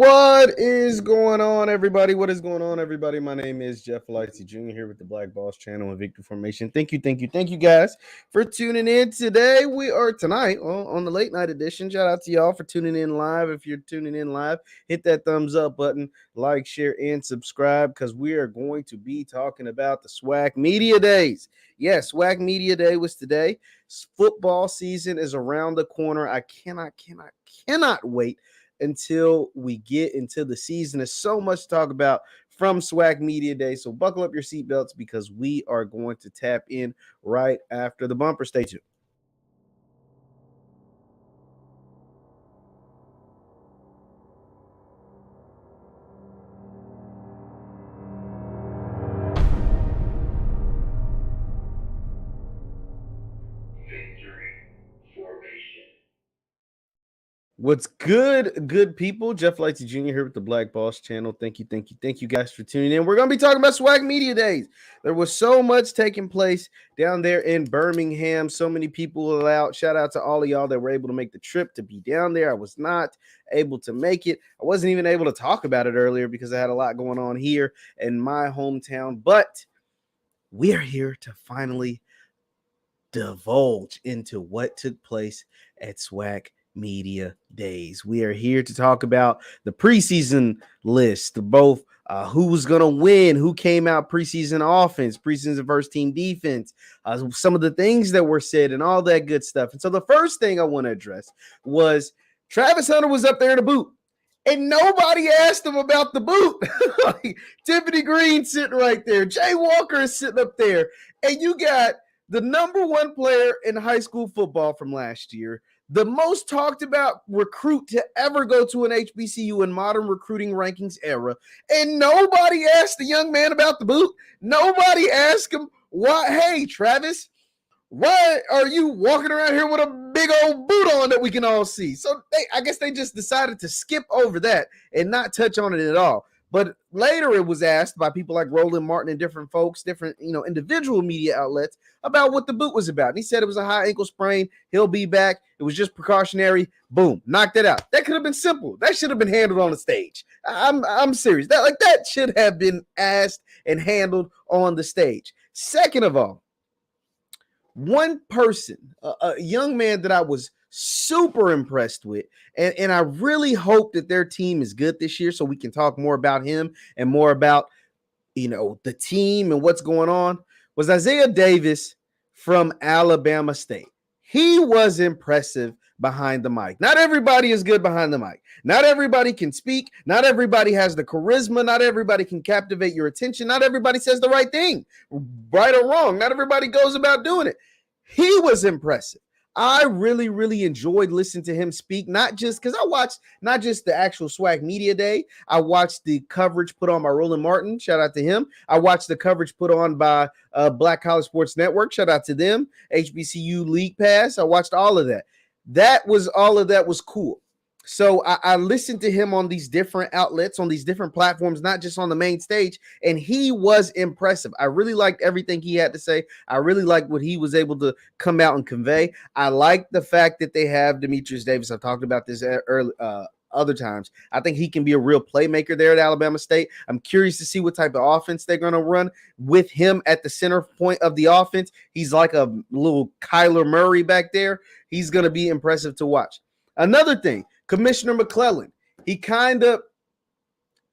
What is going on, everybody? What is going on, everybody? My name is JeffLightsyJr. here with the Black Boss Channel and Victory Formation. Thank you guys for tuning in today. We are tonight on the late night edition. Shout out to y'all for tuning in live. If you're tuning in live, hit that thumbs up button, like, share, and subscribe because we are going to be talking about the SWAC Media Days. Yes, SWAC Media Day was today. Football season is around the corner. I cannot wait until we get into the season. There's so much to talk about from SWAC Media Day. So buckle up your seatbelts because we are going to tap in right after the bumper. Stay tuned. What's good people? JeffLightsYJr. here with the Black Boss Channel. Thank you guys for tuning in. We're going to be talking about SWAC Media Days. There was so much taking place down there in Birmingham. So many people were out. Shout out to all of y'all that were able to make the trip to be down there. I was not able to make it. I wasn't even able to talk about it earlier because I had a lot going on here in my hometown. But we are here to finally divulge into what took place at SWAC Media Days. We are here to talk about the preseason list, both who was going to win, who came out preseason offense, preseason first team defense, some of the things that were said and all that good stuff. And so the first thing I want to address was Travis Hunter was up there in a boot and nobody asked him about the boot. Like, Tiffany Green sitting right there. Jay Walker is sitting up there. And you got the number one player in high school football from last year, the most talked about recruit to ever go to an HBCU in modern recruiting rankings era, and nobody asked the young man about the boot. Nobody asked him, why, hey, Travis, why are you walking around here with a big old boot on that we can all see? So I guess they just decided to skip over that and not touch on it at all. But later it was asked by people like Roland Martin and different folks, different, individual media outlets about what the boot was about. And he said it was a high ankle sprain. He'll be back. It was just precautionary. Boom, knocked it out. That could have been simple. That should have been handled on the stage. I'm serious. That should have been asked and handled on the stage. Second of all, one person, a young man that I was super impressed with, and I really hope that their team is good this year so we can talk more about him and more about, the team and what's going on, was Isaiah Davis from Alabama State. He was impressive behind the mic. Not everybody is good behind the mic. Not everybody can speak. Not everybody has the charisma. Not everybody can captivate your attention. Not everybody says the right thing, right or wrong. Not everybody goes about doing it. He was impressive. I really enjoyed listening to him speak, not just because I watched not just the actual SWAC Media Day. I watched the coverage put on by Roland Martin. Shout out to him. I watched the coverage put on by Black College Sports Network. Shout out to them. HBCU League Pass. I watched all of that. All of that was cool. So I listened to him on these different outlets, on these different platforms, not just on the main stage, and he was impressive. I really liked everything he had to say. I really liked what he was able to come out and convey. I like the fact that they have Demetrius Davis. I've talked about this other times. I think he can be a real playmaker there at Alabama State. I'm curious to see what type of offense they're going to run with him at the center point of the offense. He's like a little Kyler Murray back there. He's going to be impressive to watch. Another thing, Commissioner McClellan, he kind of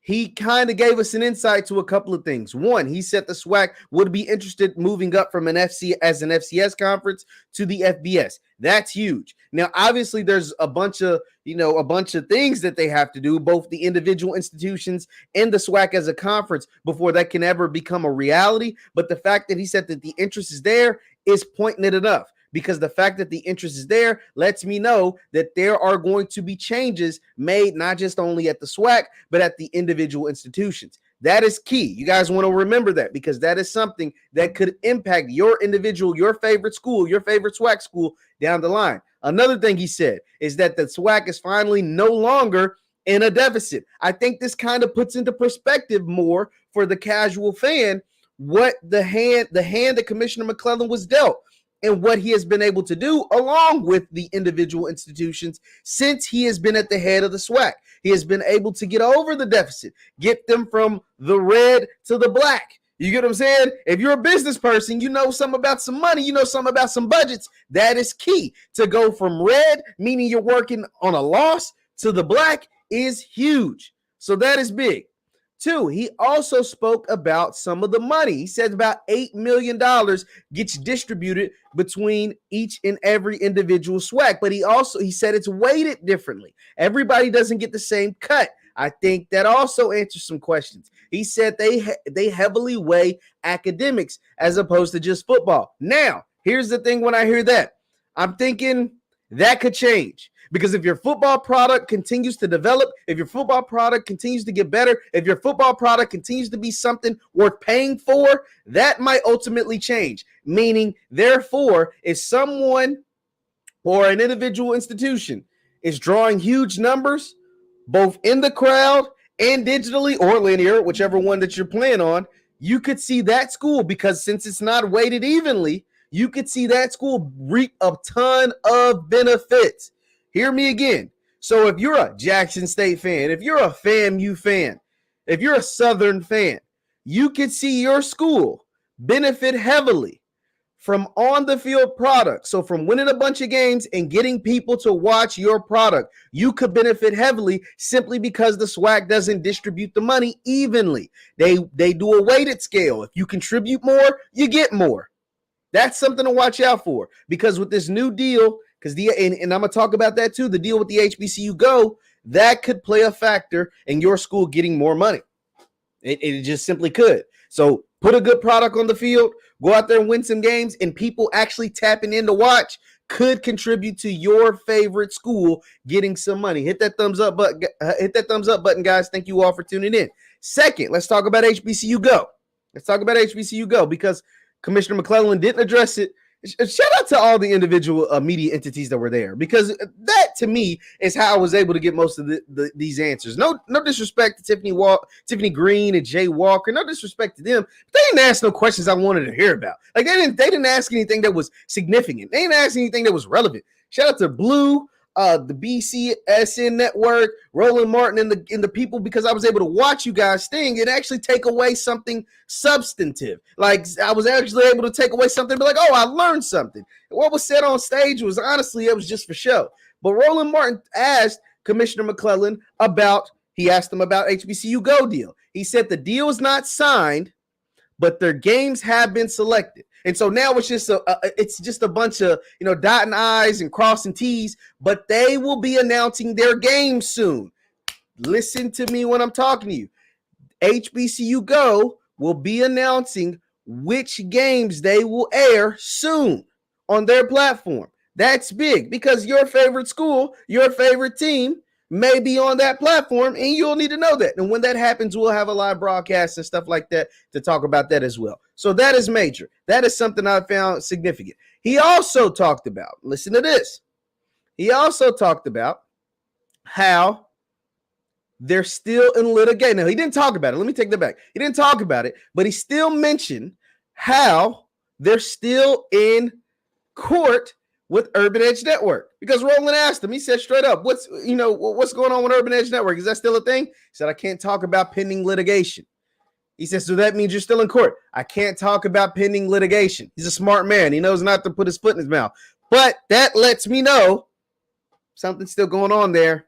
gave us an insight to a couple of things. One, he said the SWAC would be interested moving up from an FCS conference to the FBS. That's huge. Now, obviously, there's a bunch of things that they have to do, both the individual institutions and the SWAC as a conference, before that can ever become a reality. But the fact that he said that the interest is there is pointing it enough. Because the fact that the interest is there lets me know that there are going to be changes made, not just only at the SWAC, but at the individual institutions. That is key. You guys want to remember that because that is something that could impact your individual, your favorite school, your favorite SWAC school down the line. Another thing he said is that the SWAC is finally no longer in a deficit. I think this kind of puts into perspective more for the casual fan what the hand that Commissioner McClellan was dealt. and what he has been able to do along with the individual institutions since he has been at the head of the SWAC. He has been able to get over the deficit, get them from the red to the black. You get what I'm saying? If you're a business person, you know something about some money, you know something about some budgets. That is key. To go from red, meaning you're working on a loss, to the black is huge. So that is big. 2, he also spoke about some of the money. He said about $8 million gets distributed between each and every individual SWAC, but he said it's weighted differently. Everybody doesn't get the same cut. I think that also answers some questions. He said they heavily weigh academics as opposed to just football. Now, here's the thing when I hear that. I'm thinking that could change. Because if your football product continues to develop, if your football product continues to get better, if your football product continues to be something worth paying for, that might ultimately change. Meaning, therefore, if someone or an individual institution is drawing huge numbers, both in the crowd and digitally or linear, whichever one that you're playing on, you could see that school, because since it's not weighted evenly, you could see that school reap a ton of benefits. Hear me again. So if you're a Jackson State fan, if you're a FAMU fan, if you're a Southern fan, you could see your school benefit heavily from on-the-field products. So from winning a bunch of games and getting people to watch your product, you could benefit heavily simply because the SWAC doesn't distribute the money evenly. They do a weighted scale. If you contribute more, you get more. That's something to watch out for, because with this new deal, and I'm going to talk about that too, the deal with the HBCU Go, that could play a factor in your school getting more money. It just simply could. So put a good product on the field, go out there and win some games, and people actually tapping in to watch could contribute to your favorite school getting some money. Hit that thumbs up button, guys. Thank you all for tuning in. Second, let's talk about HBCU Go. Because Commissioner McClellan didn't address it. Shout out to all the individual media entities that were there, because that to me is how I was able to get most of these answers. No disrespect to Tiffany Green and Jay Walker. No disrespect to them. But they didn't ask no questions I wanted to hear about. Like they didn't ask anything that was significant. They didn't ask anything that was relevant. Shout out to Blue, the BCSN network, Roland Martin, and the people, because I was able to watch you guys sting and actually take away something substantive. Like I was actually able to take away something and be like, oh, I learned something. What was said on stage was honestly, it was just for show. But Roland Martin asked Commissioner McClellan about HBCU Go deal. He said the deal is not signed, but their games have been selected. And so now it's just a bunch of, dotting I's and crossing T's, but they will be announcing their games soon. Listen to me when I'm talking to you. HBCU Go will be announcing which games they will air soon on their platform. That's big, because your favorite school, your favorite team may be on that platform, and you'll need to know that. And when that happens, we'll have a live broadcast and stuff like that to talk about that as well. So that is major. That is something I found significant. He also talked about, listen to this. He also talked about how they're still in litigation. Now, he didn't talk about it. Let me take that back. He didn't talk about it, but he still mentioned how they're still in court with Urban Edge Network, because Roland asked him, he said straight up, what's going on with Urban Edge Network? Is that still a thing? He said, I can't talk about pending litigation. He said, so that means you're still in court. I can't talk about pending litigation. He's a smart man. He knows not to put his foot in his mouth, but that lets me know something's still going on there.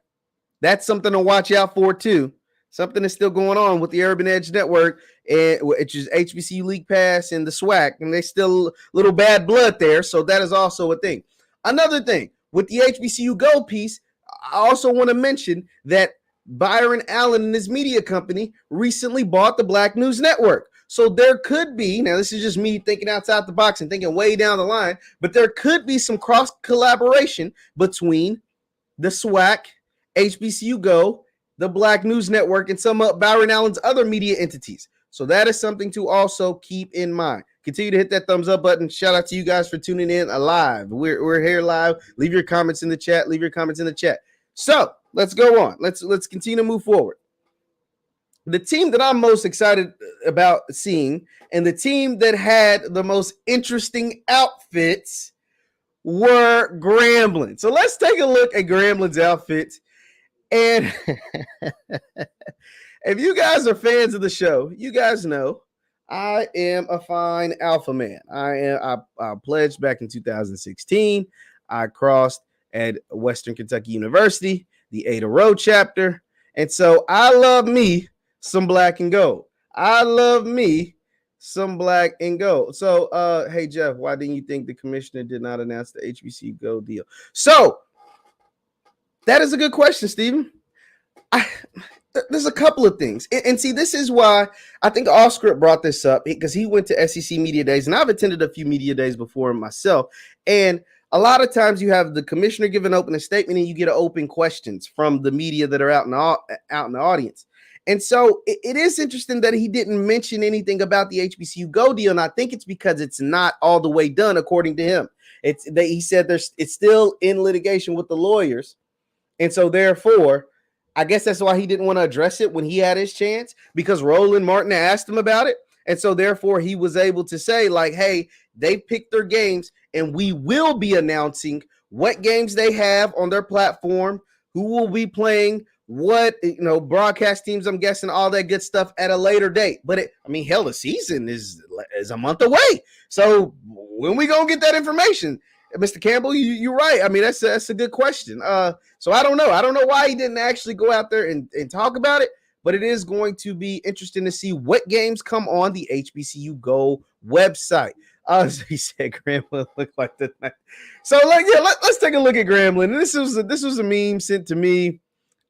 That's something to watch out for too. Something is still going on with the Urban Edge Network, which is HBCU League Pass and the SWAC, and there's still a little bad blood there. So that is also a thing. Another thing with the HBCU Go piece, I also want to mention that Byron Allen and his media company recently bought the Black News Network. So there could be, now this is just me thinking outside the box and thinking way down the line, but there could be some cross collaboration between the SWAC, HBCU Go, the Black News Network, and some of Byron Allen's other media entities. So that is something to also keep in mind. Continue to hit that thumbs up button. Shout out to you guys for tuning in live. We're here live. Leave your comments in the chat. So let's go on. Let's continue to move forward. the team that I'm most excited about seeing and the team that had the most interesting outfits were Grambling. So let's take a look at Grambling's outfits. And if you guys are fans of the show, you guys know I am a fine alpha man. I pledged back in 2016. I crossed at Western Kentucky University, the Ada Road chapter. And so I love me some black and gold. I love me some black and gold. So, hey, Jeff, why didn't you think the commissioner did not announce the HBCU Go deal? So that is a good question, Stephen. There's a couple of things. And see, this is why I think Allscript brought this up, because he went to SEC Media Days, and I've attended a few media days before myself. And a lot of times you have the commissioner give an opening statement and you get open questions from the media that are out in the audience. And so it is interesting that he didn't mention anything about the HBCU Go deal. And I think it's because it's not all the way done, according to him. He said it's still in litigation with the lawyers. And so therefore, I guess that's why he didn't want to address it when he had his chance, because Roland Martin asked him about it. And so therefore he was able to say, like, hey, they picked their games and we will be announcing what games they have on their platform, who will be playing, what, broadcast teams, I'm guessing, all that good stuff at a later date. But hell, the season is a month away. So when we gonna get that information? Mr. Campbell, you're right. I mean, that's a good question. So I don't know. I don't know why he didn't actually go out there and talk about it, but it is going to be interesting to see what games come on the HBCU Go website. So he said Grambling looked like the night. So let's take a look at Grambling. This was a meme sent to me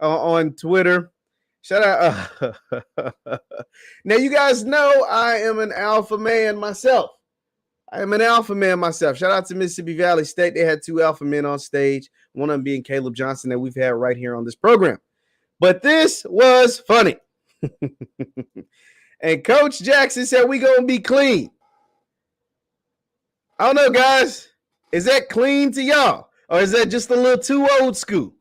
on Twitter. Shout out. Now you guys know I am an alpha man myself. Shout out to Mississippi Valley State. They had two alpha men on stage, one of them being Caleb Johnson that we've had right here on this program. But this was funny. And Coach Jackson said, we going to be clean. I don't know, guys. Is that clean to y'all? Or is that just a little too old school?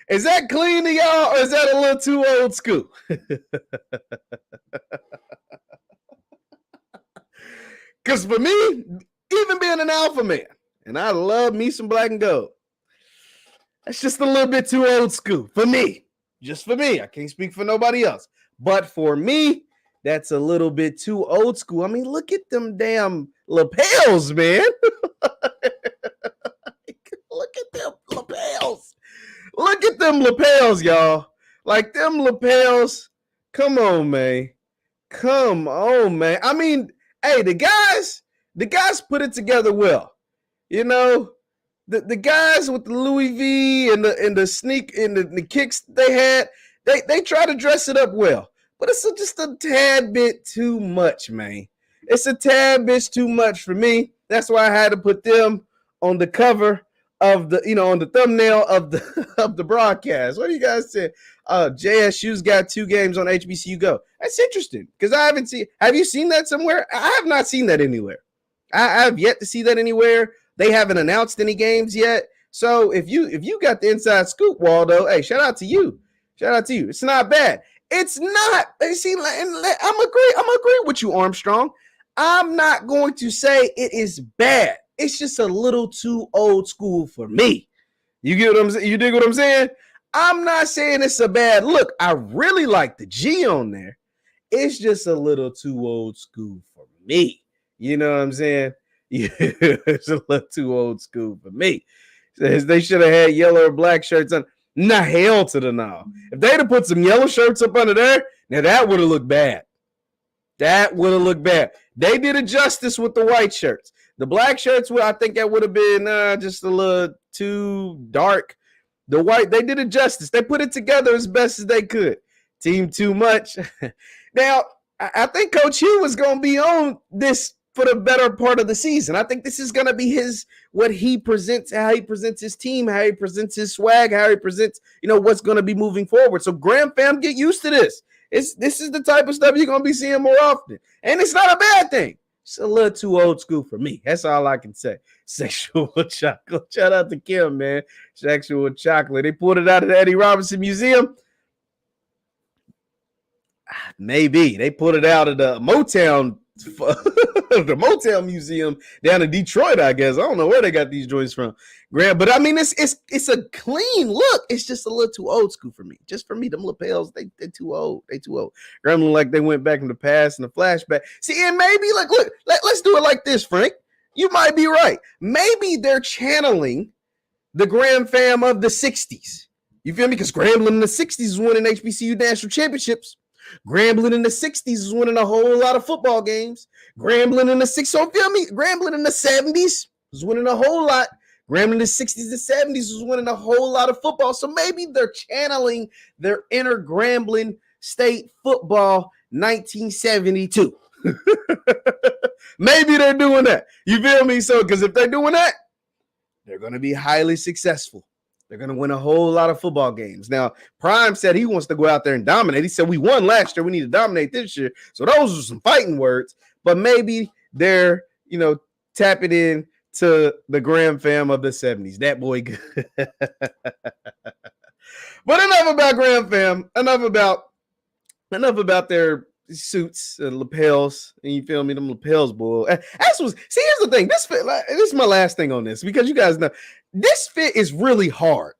Is that clean to y'all, or is that a little too old school? Because for me, even being an alpha man, and I love me some black and gold, that's just a little bit too old school for me. Just for me. I can't speak for nobody else. But for me, that's a little bit too old school. I mean, look at them damn lapels, man. Look at them lapels. Look at them lapels, y'all. Like them lapels. Come on, man. I mean, hey, the guys put it together well. The guys with the Louis V and the sneak and the kicks they had, they try to dress it up well. But it's just a tad bit too much, man. It's a tad bit too much for me. That's why I had to put them on the cover of the, on the thumbnail of the broadcast. What do you guys say? JSU's got 2 games on HBCU Go. That's interesting because I haven't seen. Have you seen that somewhere? I have not seen that anywhere. I have yet to see that anywhere. They haven't announced any games yet. So if you got the inside scoop, Waldo, hey, shout out to you. It's not bad. It's not. See, I'm agree with you, Armstrong. I'm not going to say it is bad. It's just a little too old school for me. You get what I'm saying? You dig what I'm saying? I'm not saying it's a bad look. I really like the G on there. It's just a little too old school for me. You know what I'm saying? Yeah, it's a little too old school for me. They should have had yellow or black shirts on. Nah, hell to the no. If they'd have put some yellow shirts up under there, now that would have looked bad. They did a justice with the white shirts. The black shirts, I think that would have been just a little too dark. The white, they did it justice. They put it together as best as they could. Team too much. Now, I think Coach Hugh was going to be on this for the better part of the season. I think this is going to be what he presents, how he presents his team, how he presents his swag, how he presents, what's going to be moving forward. So Graham fam, get used to this. This is the type of stuff you're going to be seeing more often. And it's not a bad thing. It's a little too old school for me. That's all I can say. Sexual chocolate. Shout out to Kim, man. Sexual chocolate. They pulled it out of the Eddie Robinson Museum. Maybe. They pulled it out of the Motown Museum down in Detroit, I guess. I don't know where they got these joints from. But I mean, it's a clean look. It's just a little too old school for me. Just for me, them lapels, they're too old. They too old. Grambling like they went back in the past and the flashback. See, and maybe like, look, let's do it like this, Frank. You might be right. Maybe they're channeling the Gram fam of the 60s. You feel me? Because Grambling in the 60s was winning HBCU national championships. Grambling in the 60s was winning a whole lot of football games. Grambling in the 60s, so feel me? Grambling in the 70s was winning a whole lot. Grambling in the 60s and 70s was winning a whole lot of football. So maybe they're channeling their inner Grambling State football 1972. Maybe they're doing that. You feel me? So, because if they're doing that, they're going to be highly successful. They're going to win a whole lot of football games. Now, Prime said he wants to go out there and dominate. He said, we won last year. We need to dominate this year. So those are some fighting words. But maybe they're, tapping in to the Graham fam of the 70s. That boy good. But enough about Graham fam. Enough about their suits and lapels. And you feel me? Them lapels, boy. See, here's the thing. This is my last thing on this, because you guys know this fit is really hard.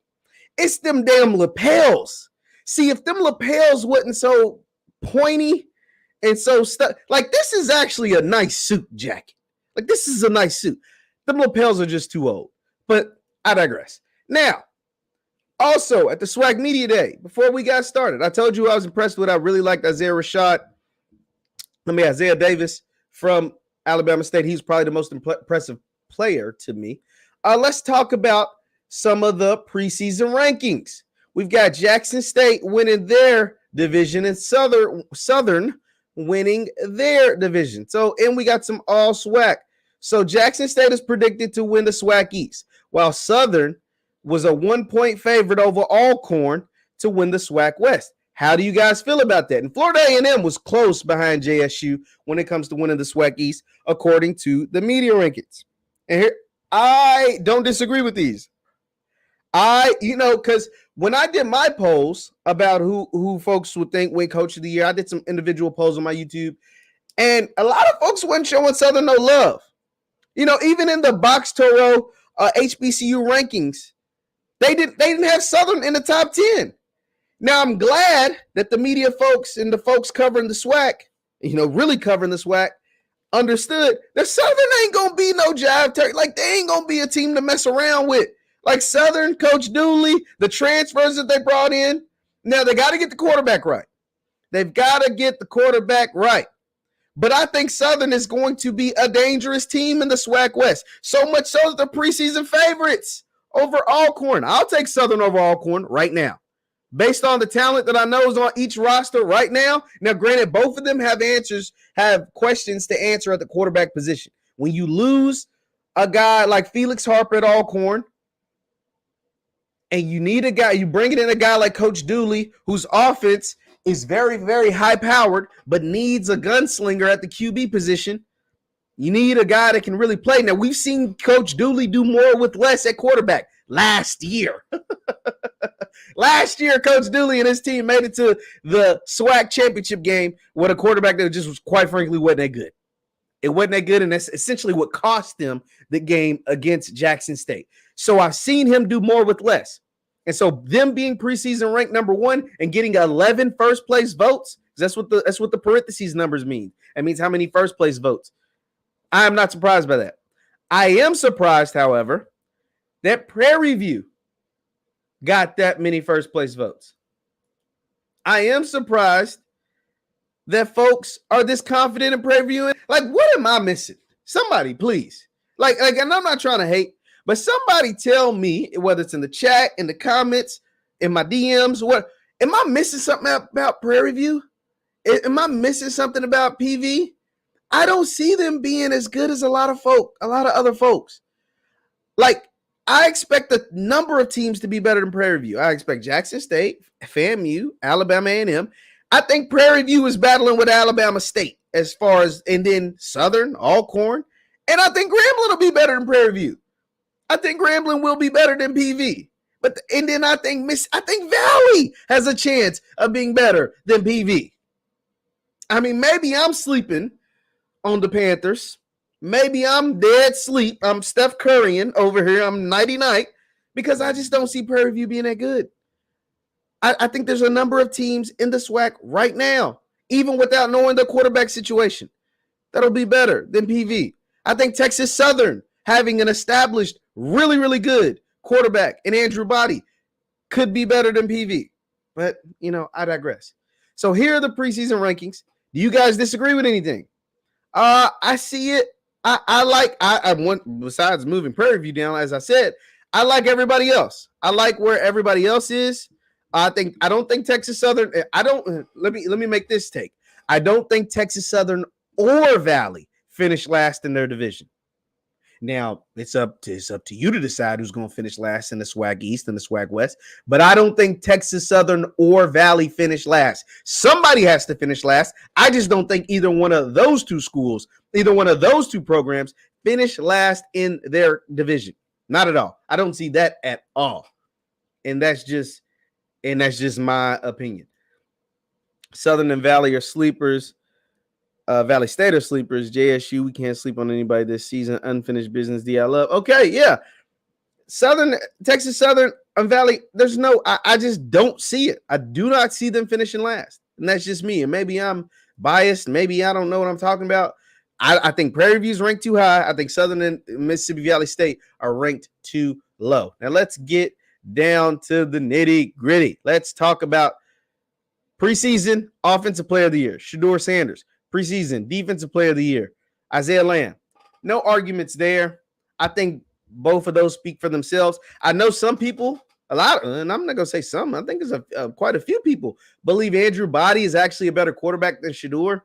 It's them damn lapels. See, if them lapels wasn't so pointy and so stuck, like this is actually a nice suit jacket. Like this is a nice suit. Them lapels are just too old. But I digress. Now, also at the SWAC Media Day, before we got started, I told you I was impressed with. I really liked Isaiah Davis from Alabama State. He's probably the most impressive player to me. Let's talk about some of the preseason rankings. We've got Jackson State winning their division and Southern winning their division. So, and we got some All-SWAC. So Jackson State is predicted to win the SWAC East, while Southern was a 1-point favorite over Alcorn to win the SWAC West. How do you guys feel about that? And Florida A&M was close behind JSU when it comes to winning the SWAC East, according to the media rankings. And here, I don't disagree with these. Because when I did my polls about who folks would think win Coach of the Year, I did some individual polls on my YouTube, and a lot of folks weren't showing Southern no love. Even in the Box Toro HBCU rankings, they didn't have Southern in the top 10. Now, I'm glad that the media folks and the folks covering the SWAC, really covering the SWAC, understood that Southern ain't going to be no jive turkey. Like, they ain't going to be a team to mess around with. Like Southern, Coach Dooley, the transfers that they brought in, now they got to get the quarterback right. They've got to get the quarterback right. But I think Southern is going to be a dangerous team in the SWAC West. So much so that they're preseason favorites over Alcorn. I'll take Southern over Alcorn right now, based on the talent that I know is on each roster right now. Now, granted, both of them have questions to answer at the quarterback position. When you lose a guy like Felix Harper at Alcorn, and you need a guy, you bring in a guy like Coach Dooley, whose offense is very, very high-powered, but needs a gunslinger at the QB position. You need a guy that can really play. Now, we've seen Coach Dooley do more with less at quarterback last year. Last year, Coach Dooley and his team made it to the SWAC championship game with a quarterback that just was, quite frankly, wasn't that good. It wasn't that good, and that's essentially what cost them the game against Jackson State. So I've seen him do more with less. And so them being preseason ranked number 1 and getting 11 first-place votes, that's what the parentheses numbers mean. That means how many first-place votes. I am not surprised by that. I am surprised, however, that Prairie View got that many first-place votes. I am surprised that folks are this confident in Prairie View. Like, what am I missing? Somebody, please. Like, and I'm not trying to hate, but somebody tell me, whether it's in the chat, in the comments, in my DMs, what am I missing something about Prairie View? Am I missing something about PV? I don't see them being as good as a lot of other folks. Like, I expect a number of teams to be better than Prairie View. I expect Jackson State, FAMU, Alabama A&M. I think Prairie View is battling with Alabama State as far as, and then Southern, Alcorn, and I think Grambling will be better than Prairie View. I think Grambling will be better than PV. And then I think Valley has a chance of being better than PV. I mean, maybe I'm sleeping on the Panthers. Maybe I'm dead sleep. I'm Steph Currying over here. I'm nighty-night because I just don't see Prairie View being that good. I think there's a number of teams in the SWAC right now, even without knowing the quarterback situation, that'll be better than PV. I think Texas Southern, having an established, really, really good quarterback in Andrew Body, could be better than PV. But, I digress. So here are the preseason rankings. Do you guys disagree with anything? I see it. I want, besides moving Prairie View down, as I said, I like everybody else. I like where everybody else is. I don't think Texas Southern. Let me make this take. I don't think Texas Southern or Valley finish last in their division. Now it's up to you to decide who's going to finish last in the SWAC East and the SWAC West. But I don't think Texas Southern or Valley finish last. Somebody has to finish last. I just don't think either one of those two schools, either one of those two programs, finish last in their division. Not at all. I don't see that at all. And that's just my opinion. Southern and Valley are sleepers. Valley State are sleepers. JSU, we can't sleep on anybody this season. Unfinished business. I love. Okay, yeah. Texas Southern and Valley, I just don't see it. I do not see them finishing last. And that's just me. And maybe I'm biased. Maybe I don't know what I'm talking about. I think Prairie View's ranked too high. I think Southern and Mississippi Valley State are ranked too low. Now let's get down to the nitty gritty. Let's talk about preseason offensive player of the year, Shedeur Sanders. Preseason defensive player of the year, Isaiah Lamb. No arguments there. I think both of those speak for themselves. I know some people, and I'm not going to say some, I think there's quite a few people believe Andrew Body is actually a better quarterback than Shedeur.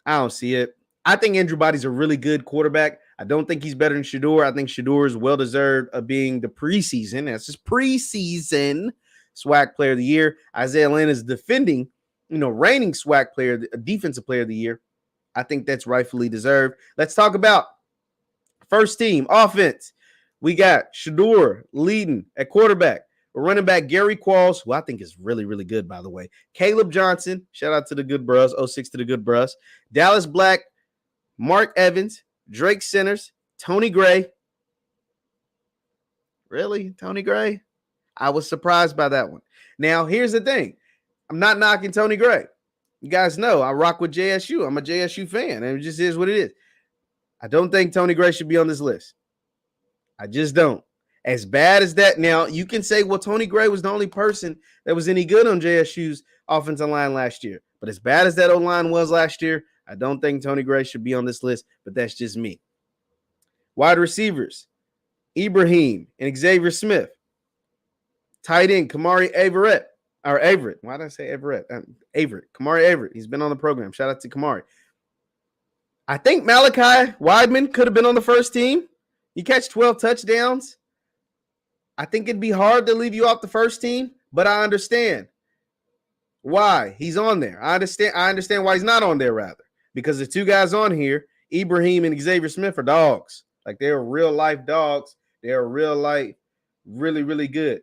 I don't see it. I think Andrew Body's a really good quarterback. I don't think he's better than Shedeur. I think Shedeur is well-deserved of being the preseason. That's his preseason SWAC player of the year. Isaiah Lamb is defending, reigning SWAC player, defensive player of the year. I think that's rightfully deserved. Let's talk about first team offense. We got Shedeur leading at quarterback. Running back Gary Qualls, who I think is really, really good, by the way. Caleb Johnson, shout out to the good bros, 06 to the good bros. Dallas Black, Mark Evans, Drake Centers, Tony Gray. Really? Tony Gray? I was surprised by that one. Now, here's the thing. I'm not knocking Tony Gray. You guys know I rock with JSU. I'm a JSU fan, and it just is what it is. I don't think Tony Gray should be on this list. I just don't. As bad as that, now you can say, well, Tony Gray was the only person that was any good on JSU's offensive line last year. But as bad as that O-line was last year, I don't think Tony Gray should be on this list, but that's just me. Wide receivers, Ibrahim and Xavier Smith. Tight end, Kamari Averett. Why did I say Everett? Averett. Kamari Averett. He's been on the program. Shout out to Kamari. I think Malachi Weidman could have been on the first team. He catch 12 touchdowns. I think it'd be hard to leave you off the first team, but I understand why he's on there. I understand why he's not on there, rather, because the two guys on here, Ibrahim and Xavier Smith, are dogs. Like, they're real life dogs. They're real life, really, really good.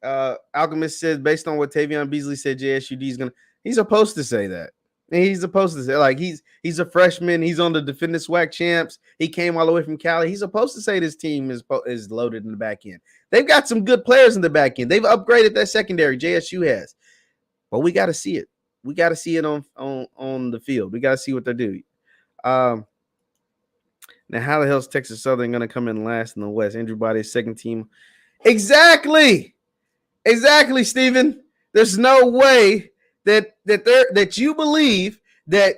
Alchemist says, based on what Tavion Beasley said, JSUD is gonna. He's supposed to say that. And he's supposed to say, like, he's a freshman. He's on the defending SWAC champs. He came all the way from Cali. He's supposed to say this team is loaded in the back end. They've got some good players in the back end. They've upgraded that secondary. JSU has, but we got to see it. We got to see it on the field. We got to see what they're doing. Now, how the hell is Texas Southern going to come in last in the West? Andrew Body's second team. Exactly, Stephen. There's no way that you believe that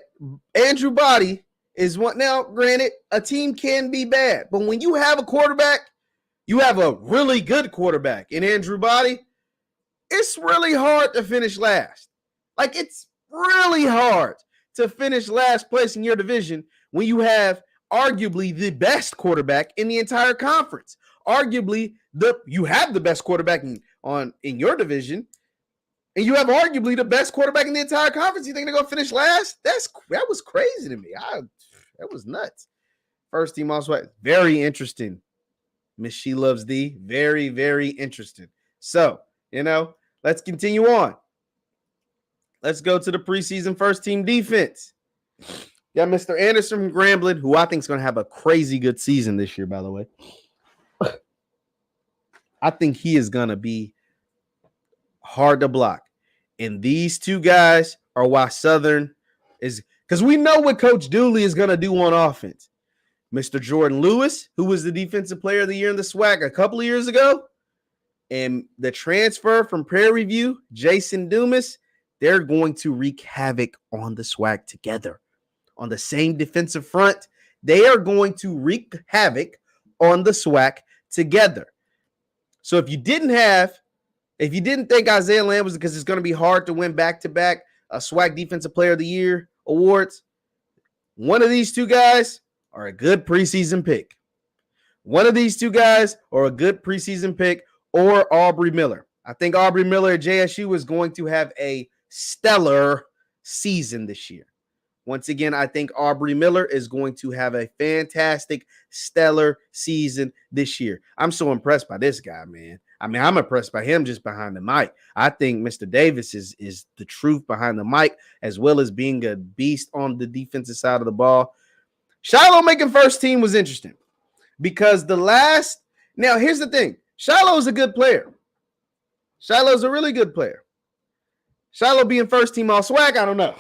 Andrew Body is one. Now, granted, a team can be bad, but when you have a quarterback, you have a really good quarterback in Andrew Body, it's really hard to finish last. Like, it's really hard to finish last place in your division when you have arguably the best quarterback in the entire conference. Arguably, you have the best quarterback in your division. and you have arguably the best quarterback in the entire conference. You think they're going to finish last? That was crazy to me. That was nuts. First team All-SWAC. Very interesting. Miss She Loves D. Very, very interesting. So, let's continue on. Let's go to the preseason first team defense. Got Mr. Anderson from Grambling, who I think is going to have a crazy good season this year, by the way. I think he is going to be hard to block. And these two guys are why Southern is, because we know what Coach Dooley is going to do on offense. Mr. Jordan Lewis, who was the defensive player of the year in the SWAC a couple of years ago, and the transfer from Prairie View, Jason Dumas, they're going to wreak havoc on the SWAC together. On the same defensive front, they are going to wreak havoc on the SWAC together. So if you didn't think Isaiah Lamb was, because it's going to be hard to win back-to-back SWAC Defensive Player of the Year awards, one of these two guys are a good preseason pick. One of these two guys are a good preseason pick, or Aubrey Miller. I think Aubrey Miller at JSU is going to have a stellar season this year. Once again, I think Aubrey Miller is going to have a fantastic, stellar season this year. I'm so impressed by this guy, man. I mean, I'm impressed by him just behind the mic. I think Mr. Davis is the truth behind the mic, as well as being a beast on the defensive side of the ball. Shiloh making first team was interesting because now here's the thing. Shiloh's a good player. Shiloh's a really good player. Shiloh being first team All-SWAC, I don't know.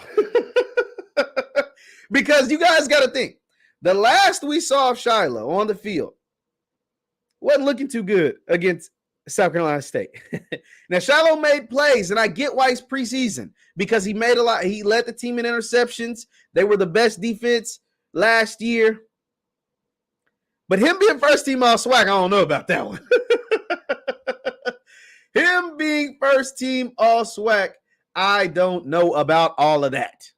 Because you guys got to think, the last we saw of Shiloh on the field wasn't looking too good against South Carolina State. Now, Shiloh made plays, and I get why he's preseason, because he made a lot. He led the team in interceptions. They were the best defense last year. But him being first team All-SWAC, I don't know about that one. Him being first team All-SWAC, I don't know about all of that.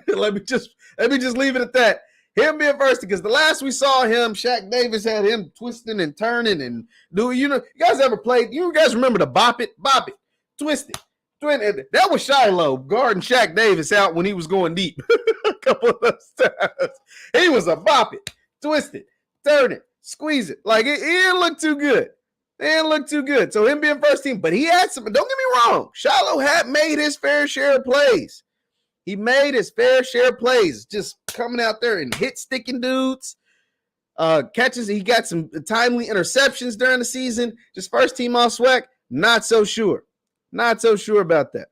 Let me just leave it at that. Him being first, because the last we saw him, Shaq Davis had him twisting and turning and doing. You guys ever played? You guys remember the bop it, twist it. That was Shiloh guarding Shaq Davis out when he was going deep. A couple of those times. He was a bop it, twist it, turn it, squeeze it. Like it didn't look too good. It didn't look too good. So him being first team, but he had some. Don't get me wrong. Shiloh had made his fair share of plays. He made his fair share of plays, just coming out there and sticking dudes, catches. He got some timely interceptions during the season. Just first team All-SWAC, not so sure. Not so sure about that.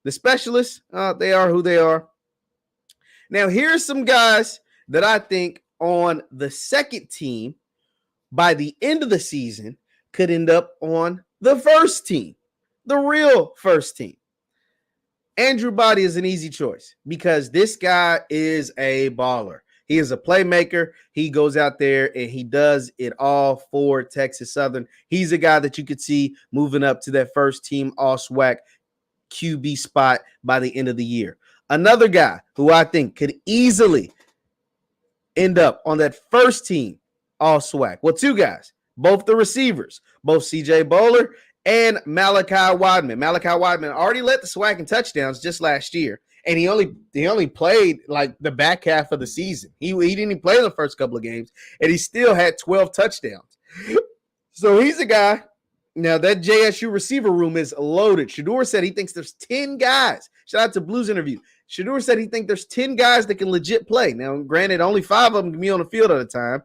The specialists, they are who they are. Now, here's some guys that I think on the second team by the end of the season could end up on the first team, the real first team. Andrew Body is an easy choice because this guy is a baller. He is a playmaker. He goes out there and he does it all for Texas Southern. He's a guy that you could see moving up to that first team All-SWAC QB spot by the end of the year. Another guy who I think could easily end up on that first team All-SWAC. Well, two guys, both the receivers, both CJ Bowler and Malachi Weidman. Malachi Weidman already led the SWAC in touchdowns just last year, and he only played like the back half of the season. He didn't even play the first couple of games, and he still had 12 touchdowns. So he's a guy. Now, that JSU receiver room is loaded. Shador said he thinks there's 10 guys. Shout out to Blue's interview. Shador said he thinks there's 10 guys that can legit play. Now, granted, only 5 of them can be on the field at a time,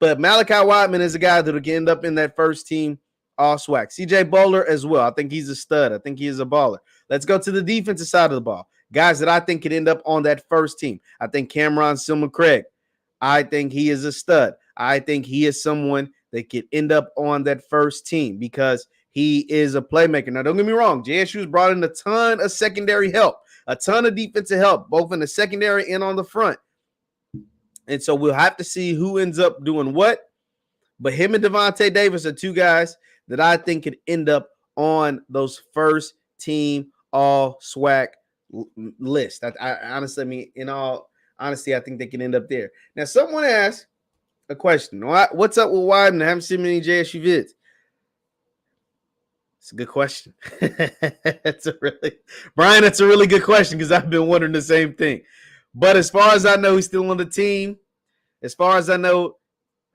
but Malachi Weidman is a guy that will end up in that first team All-SWAC. CJ Bowler as well. I think he's a stud. I think he is a baller. Let's go to the defensive side of the ball. Guys that I think could end up on that first team. I think Cameron Silma-Craig. I think he is a stud. I think he is someone that could end up on that first team because he is a playmaker. Now, don't get me wrong. JSU's brought in a ton of secondary help, a ton of defensive help, both in the secondary and on the front. And so we'll have to see who ends up doing what. But him and Devontae Davis are two guys that I think could end up on those first team All-SWAC list. I honestly, in all honesty, I think they can end up there. Now, someone asked a question. What's up with Wyden? I haven't seen many JSU vids. It's a good question. That's a really good question because I've been wondering the same thing. But as far as I know, he's still on the team. As far as I know,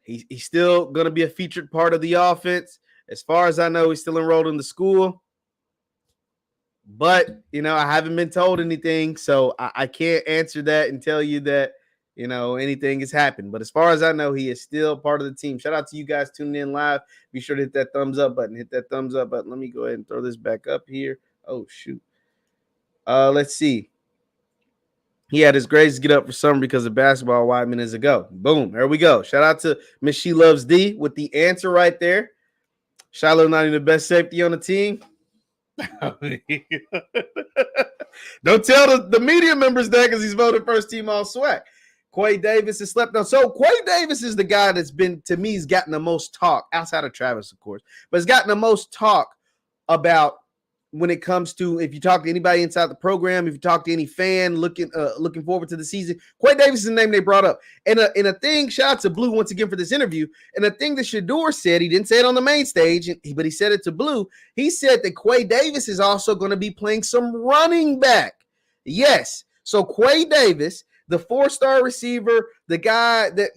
he's still going to be a featured part of the offense. As far as I know, he's still enrolled in the school. But, I haven't been told anything, so I can't answer that and tell you that, anything has happened. But as far as I know, he is still part of the team. Shout out to you guys tuning in live. Be sure to hit that thumbs up button. Hit that thumbs up button. Let me go ahead and throw this back up here. Oh, shoot. Let's see. He had his grades get up for summer because of basketball 5 minutes ago. Boom. There we go. Shout out to Miss She Loves D with the answer right there. Shiloh not even the best safety on the team. Don't tell the media members that because he's voted first team All-SWAC. Quay Davis has slept on. So Quay Davis is the guy that's been, to me, he's gotten the most talk outside of Travis, of course, but he's gotten the most talk about when it comes to, if you talk to anybody inside the program, if you talk to any fan looking forward to the season, Quay Davis is the name they brought up. And a thing, shout out to Blue once again for this interview, and a thing that Shador said, he didn't say it on the main stage, but he said it to Blue. He said that Quay Davis is also going to be playing some running back. Yes. So Quay Davis, the 4-star receiver, the guy that,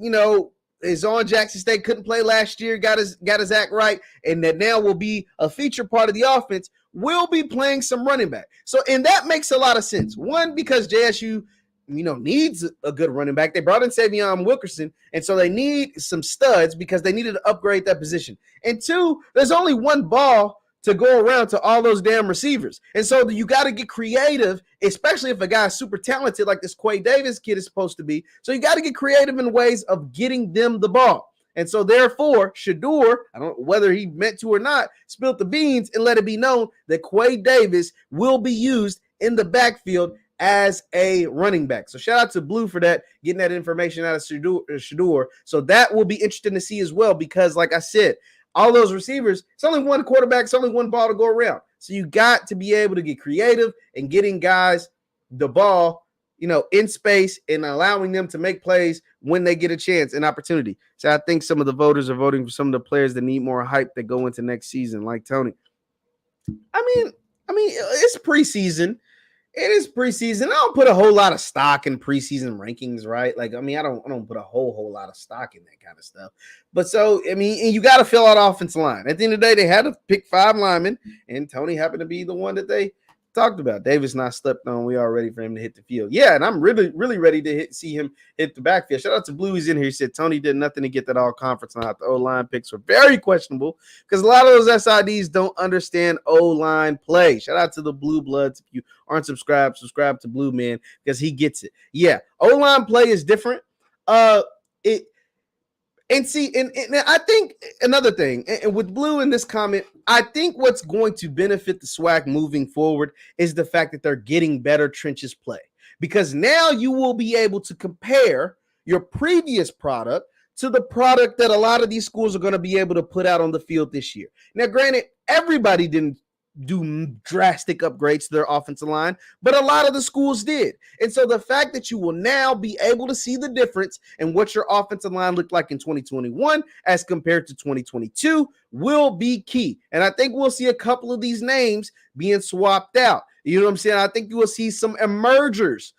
is on Jackson State, couldn't play last year, got his act right, and that now will be a feature part of the offense, will be playing some running back. So, and that makes a lot of sense. One, because JSU, needs a good running back. They brought in Savion Wilkerson, and so they need some studs because they needed to upgrade that position. And two, there's only one ball to go around to all those damn receivers. And so you got to get creative, especially if a guy's super talented like this Quay Davis kid is supposed to be. So you got to get creative in ways of getting them the ball. And so therefore, Shador, I don't know whether he meant to or not, spilled the beans and let it be known that Quay Davis will be used in the backfield as a running back. So shout out to Blue for that, getting that information out of Shador. So that will be interesting to see as well because, like I said, all those receivers, it's only one quarterback, it's only one ball to go around. So you got to be able to get creative and getting guys the ball, in space and allowing them to make plays when they get a chance and opportunity. So I think some of the voters are voting for some of the players that need more hype that go into next season, like Tony. I mean, it's preseason. It is preseason. I don't put a whole lot of stock in preseason rankings, right? I don't put a whole lot of stock in that kind of stuff. But so, and you got to fill out offensive line. At the end of the day, they had to pick 5 linemen, and Tony happened to be the one that they talked about. Davis not slept on. We are ready for him to hit the field. Yeah, and I'm really, really ready to see him hit the backfield. Shout out to Blue. He's in here. He said Tony did nothing to get that all-conference line. The O-line picks were very questionable because a lot of those SIDs don't understand O-line play. Shout out to the Blue Bloods. If you aren't subscribed to Blue, man, because he gets it. Yeah, O-line play is different. And I think another thing, and with Blue in this comment, I think what's going to benefit the SWAC moving forward is the fact that they're getting better trenches play. Because now you will be able to compare your previous product to the product that a lot of these schools are going to be able to put out on the field this year. Now, granted, everybody didn't do drastic upgrades to their offensive line, but a lot of the schools did. And so the fact that you will now be able to see the difference in what your offensive line looked like in 2021 as compared to 2022 will be key. And I think we'll see a couple of these names being swapped out. You know what I'm saying? I think you will see some emergers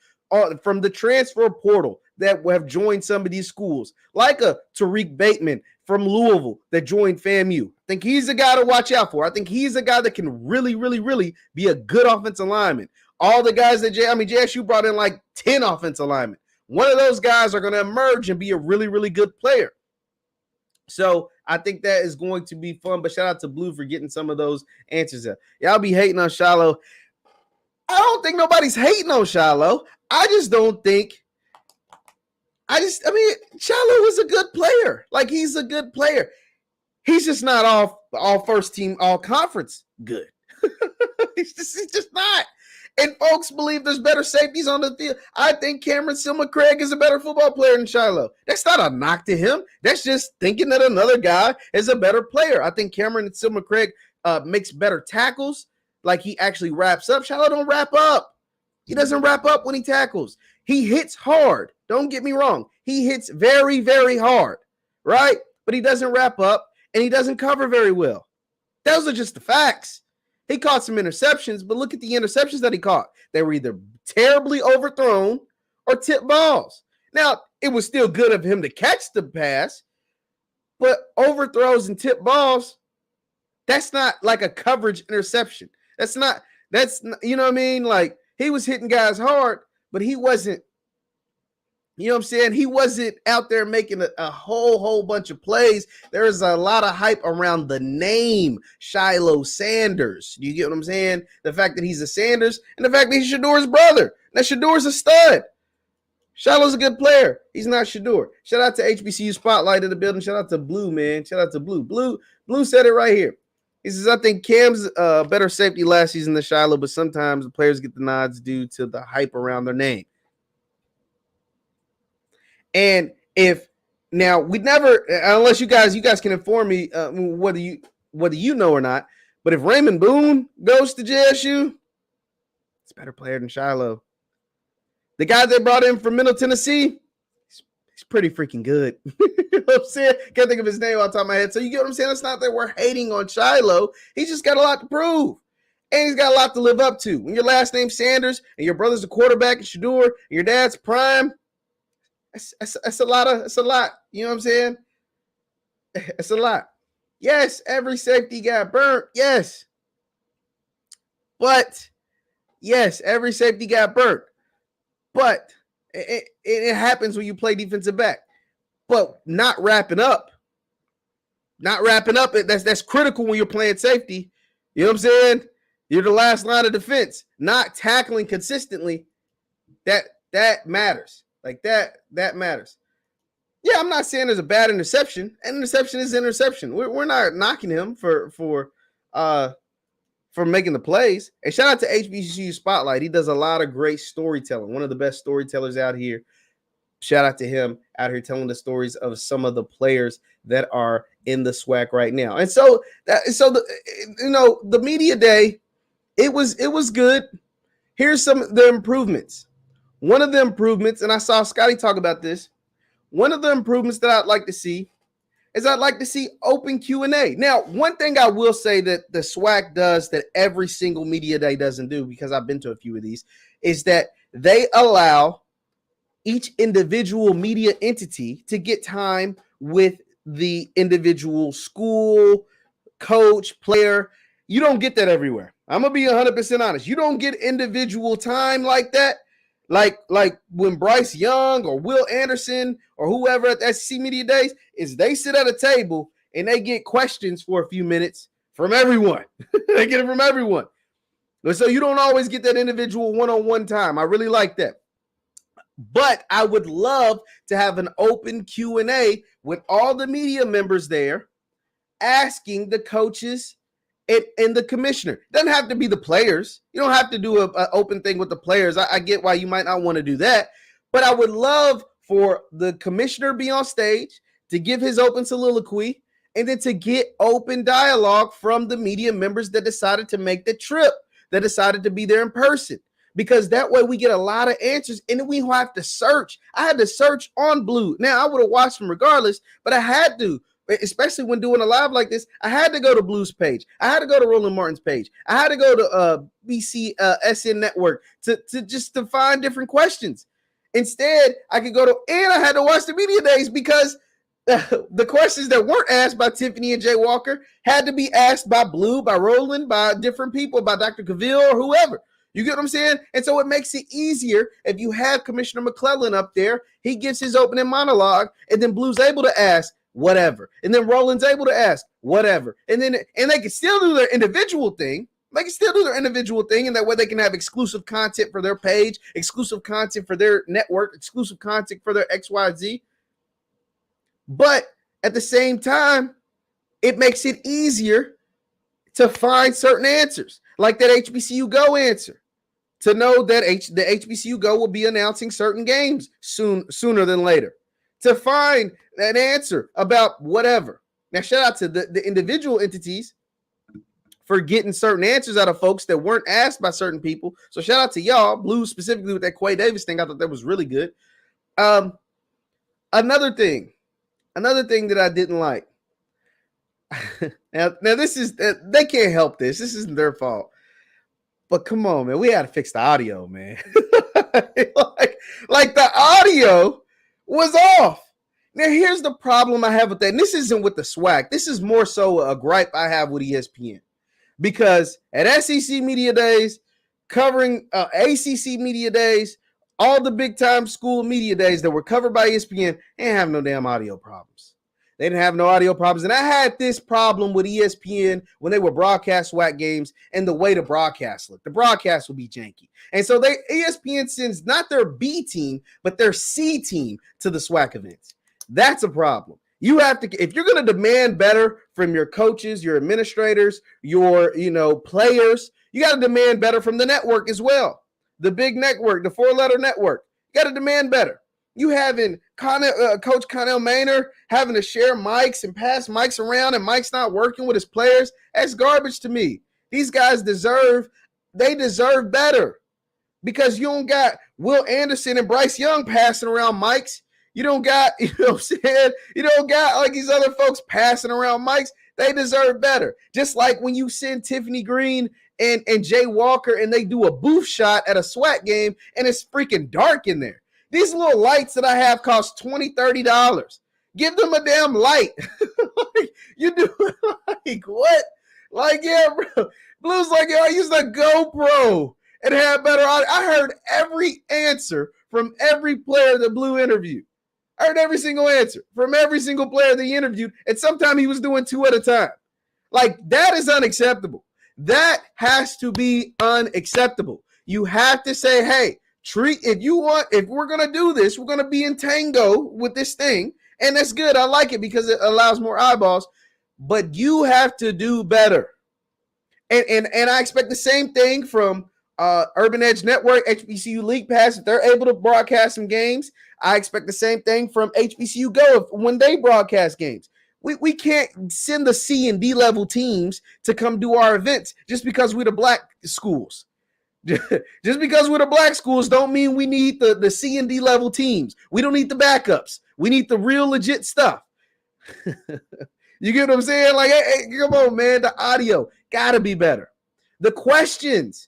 from the transfer portal that have joined some of these schools, like a Tariq Bateman from Louisville that joined FAMU. I think he's a guy to watch out for. I think he's a guy that can really, really, really be a good offensive lineman. All the guys that JSU brought in like 10 offensive linemen. One of those guys are going to emerge and be a really, really good player. So I think that is going to be fun. But shout out to Blue for getting some of those answers up. Y'all be hating on Shiloh. I don't think nobody's hating on Shiloh. I mean, Shiloh is a good player. Like, he's a good player. He's just not all first team, all conference good. he's just not. And folks believe there's better safeties on the field. I think Cameron Silma-Craig is a better football player than Shiloh. That's not a knock to him. That's just thinking that another guy is a better player. I think Cameron Silma-Craig makes better tackles. Like, he actually wraps up. Shiloh don't wrap up. He doesn't wrap up when he tackles. He hits hard. Don't get me wrong. He hits very, very hard, right? But he doesn't wrap up, and he doesn't cover very well. Those are just the facts. He caught some interceptions, but look at the interceptions that he caught. They were either terribly overthrown or tipped balls. Now, it was still good of him to catch the pass, but overthrows and tipped balls, that's not like a coverage interception. That's you know what I mean? Like, he was hitting guys hard, but he wasn't, you know what I'm saying? He wasn't out there making a whole bunch of plays. There's a lot of hype around the name Shiloh Sanders. You get what I'm saying? The fact that he's a Sanders and the fact that he's Shador's brother. Now, Shador's a stud. Shiloh's a good player. He's not Shador. Shout out to HBCU Spotlight in the building. Shout out to Blue, man. Shout out to Blue. Blue said it right here. He says, I think Cam's better safety last season than Shiloh, but sometimes the players get the nods due to the hype around their name. And if now we never, unless you guys can inform me whether you know or not, but if Raymond Boone goes to JSU, it's a better player than Shiloh. The guy they brought in from Middle Tennessee, he's pretty freaking good. You know what I'm saying? Can't think of his name off the top of my head. So you get what I'm saying? It's not that we're hating on Shiloh. He's just got a lot to prove. And he's got a lot to live up to. When your last name's Sanders and your brother's a quarterback in Shador and your dad's prime, that's a lot. You know what I'm saying? It's a lot. Yes, every safety got burnt. Yes. But, yes, every safety got burnt. But it happens when you play defensive back. But not wrapping up. That's critical when you're playing safety. You know what I'm saying? You're the last line of defense. Not tackling consistently. That matters. Like that matters. Yeah, I'm not saying there's a bad interception. An interception is an interception. We're not knocking him for making the plays. And shout out to HBCU Spotlight. He does a lot of great storytelling. One of the best storytellers out here. Shout out to him out here telling the stories of some of the players that are in the SWAC right now. And so the media day, it was good. Here's some of the improvements. One of the improvements, and I saw Scotty talk about this, one of the improvements that I'd like to see is I'd like to see open Q&A. Now, one thing I will say that the SWAC does that every single media day doesn't do, because I've been to a few of these, is that they allow each individual media entity to get time with the individual school, coach, player. You don't get that everywhere. I'm going to be 100% honest. You don't get individual time like that. Like when Bryce Young or Will Anderson or whoever at the SEC Media Days is they sit at a table and they get questions for a few minutes from everyone. They get it from everyone. So you don't always get that individual one-on-one time. I really like that. But I would love to have an open Q&A with all the media members there asking the coaches and the commissioner. It doesn't have to be the players. You don't have to do an open thing with the players. I get why you might not want to do that. But I would love for the commissioner to be on stage to give his open soliloquy and then to get open dialogue from the media members that decided to make the trip, that decided to be there in person. Because that way we get a lot of answers and then we don't have to search. I had to search on Blue. Now, I would have watched them regardless, but I had to. Especially when doing a live like this, I had to go to Blue's page. I had to go to Roland Martin's page. I had to go to BCSN Network to find different questions. Instead, I could go to, and I had to watch the media days because the questions that weren't asked by Tiffany and Jay Walker had to be asked by Blue, by Roland, by different people, by Dr. Cavill or whoever. You get what I'm saying? And so it makes it easier if you have Commissioner McClellan up there. He gives his opening monologue, and then Blue's able to ask whatever. And then Roland's able to ask whatever. And they can still do their individual thing. They can still do their individual thing, and that way they can have exclusive content for their page, exclusive content for their network, exclusive content for their XYZ. But at the same time, it makes it easier to find certain answers, like that HBCU Go answer, to know that the HBCU Go will be announcing certain games sooner than later, to find that answer about whatever. Now, shout out to the individual entities for getting certain answers out of folks that weren't asked by certain people. So shout out to y'all, Blue specifically with that Quay Davis thing. I thought that was really good. Another thing that I didn't like. now this is they can't help this. This isn't their fault. But come on, man, we had to fix the audio, man. like the audio was off. Now here's the problem I have with that. And this isn't with the SWAC. This is more so a gripe I have with ESPN. Because at SEC Media Days, covering ACC Media Days, all the big time school media days that were covered by ESPN, they didn't have no damn audio problems. They didn't have no audio problems. And I had this problem with ESPN when they were broadcast SWAC games and the way the broadcast looked. The broadcast would be janky. And so ESPN sends not their B team, but their C team to the SWAC events. That's a problem. You have to, if you're going to demand better from your coaches, your administrators, your, players, you got to demand better from the network as well. The big network, the 4-letter network. You got to demand better. You having Coach Connell Maynard having to share mics and pass mics around and mics not working with his players. That's garbage to me. These guys deserve better because you don't got Will Anderson and Bryce Young passing around mics. You don't got, you don't got like these other folks passing around mics. They deserve better. Just like when you send Tiffany Green and Jay Walker and they do a booth shot at a SWAC game and it's freaking dark in there. These little lights that I have cost $20, $30. Give them a damn light. You do like what? Like, yeah, bro. Blue's like, I used a GoPro and had better audio. I heard every answer from every player that Blue interviewed. I heard every single answer from every single player they interviewed. And sometimes he was doing 2 at a time. Like, that is unacceptable. That has to be unacceptable. You have to say, hey, if we're going to do this, we're going to be in tango with this thing. And that's good. I like it because it allows more eyeballs. But you have to do better. And I expect the same thing from Urban Edge Network, HBCU League Pass. If they're able to broadcast some games, I expect the same thing from HBCU Go when they broadcast games. We can't send the C and D level teams to come do our events just because we're the black schools. Just because we're the black schools don't mean we need the C and D level teams. We don't need the backups. We need the real legit stuff. You get what I'm saying? Like, hey, come on, man. The audio got to be better. The questions.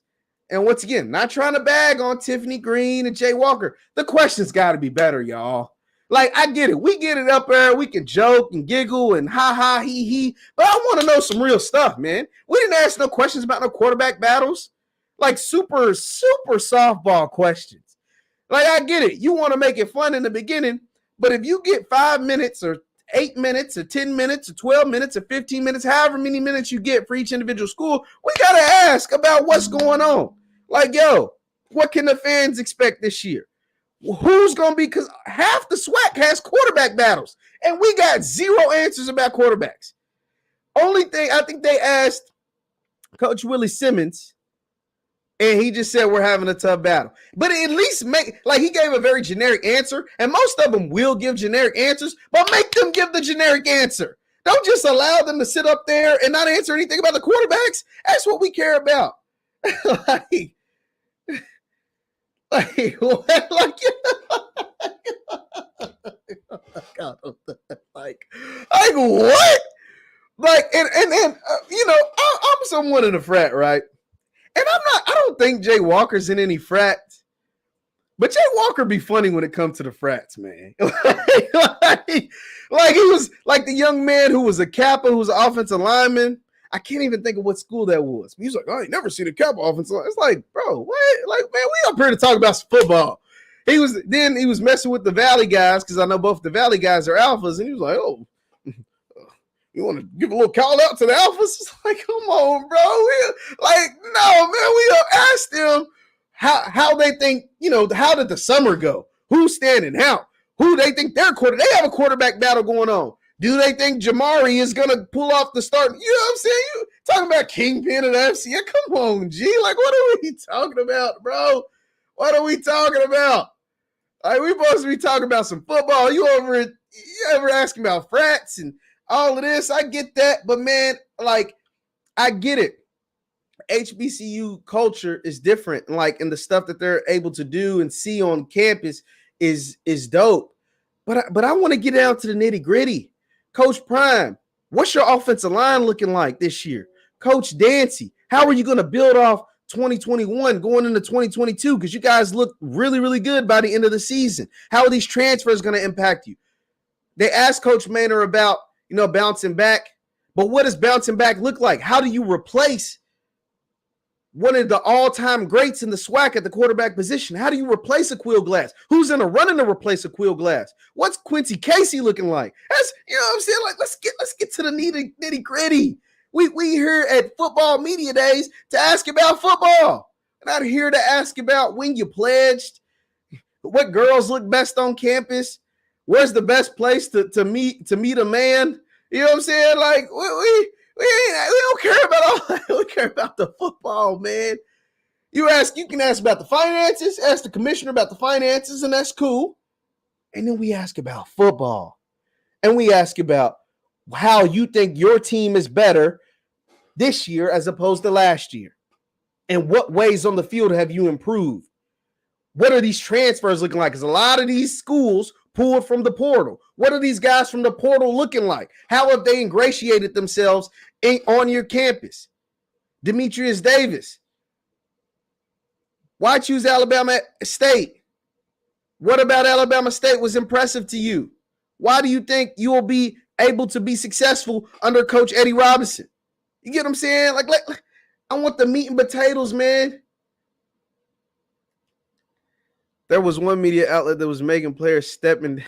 And once again, not trying to bag on Tiffany Green and Jay Walker. The questions got to be better, y'all. Like, I get it. We get it up there. We can joke and giggle and ha, he. But I want to know some real stuff, man. We didn't ask no questions about no quarterback battles. Like, super, super softball questions. Like, I get it. You want to make it fun in the beginning. But if you get 5 minutes or 8 minutes or 10 minutes or 12 minutes or 15 minutes, however many minutes you get for each individual school, we got to ask about what's going on. Like, yo, what can the fans expect this year? Who's going to be, because half the SWAC has quarterback battles, and we got 0 answers about quarterbacks. Only thing, I think they asked Coach Willie Simmons, and he just said we're having a tough battle. But at least he gave a very generic answer, and most of them will give generic answers, but make them give the generic answer. Don't just allow them to sit up there and not answer anything about the quarterbacks. That's what we care about. Like what? Like, and I'm someone in a frat, right? And I don't think Jay Walker's in any frats, but Jay Walker be funny when it comes to the frats, man. like he was like the young man who was a Kappa, who was an offensive lineman. I can't even think of what school that was. He's like, I ain't never seen a Kappa offensive line. It's like, bro, what? Like, man, we up here to talk about some football. He was messing with the Valley guys because I know both the Valley guys are alphas, and he was like, oh, you want to give a little call out to the alphas? It's like, come on, bro. No, man, we asked them how they think, how did the summer go? Who's standing out? Who they think their quarterback? They have a quarterback battle going on. Do they think Jamari is going to pull off the start? You know what I'm saying? You talking about Kingpin and FC? Yeah, come on, G. Like, what are we talking about, bro? What are we talking about? Like, we supposed to be talking about some football. You ever asking about frats and all of this? I get that, but man, like, I get it. HBCU culture is different. Like, and the stuff that they're able to do and see on campus is dope. But I want to get down to the nitty gritty. Coach Prime, What's your offensive line looking like this year? Coach Dancy, how are you going to build off 2021 going into 2022? Because you guys look really, really good by the end of the season. How are these transfers going to impact you? They asked Coach Maynor about, bouncing back. But what does bouncing back look like? How do you replace one of the all-time greats in the SWAC at the quarterback position? How do you replace Aqeel Glass? Who's in a running to replace Aqeel Glass? What's Quincy Casey looking like? That's, what I'm saying? Like, let's get to the nitty gritty. We here at Football Media Days to ask about football. We're not here to ask about when you pledged, what girls look best on campus, where's the best place to meet a man. You know what I'm saying? Like, we don't care about all that. We care about the football, man. You can ask about the finances, ask the commissioner about the finances, and that's cool. And then we ask about football. And we ask about how you think your team is better this year as opposed to last year. And what ways on the field have you improved? What are these transfers looking like? Because a lot of these schools pulled from the portal. What are these guys from the portal looking like? How have they ingratiated themselves on your campus? Demetrius Davis. Why choose Alabama State? What about Alabama State was impressive to you? Why do you think you will be able to be successful under Coach Eddie Robinson? You get what I'm saying? Like I want the meat and potatoes, man. There was one media outlet that was making players step in.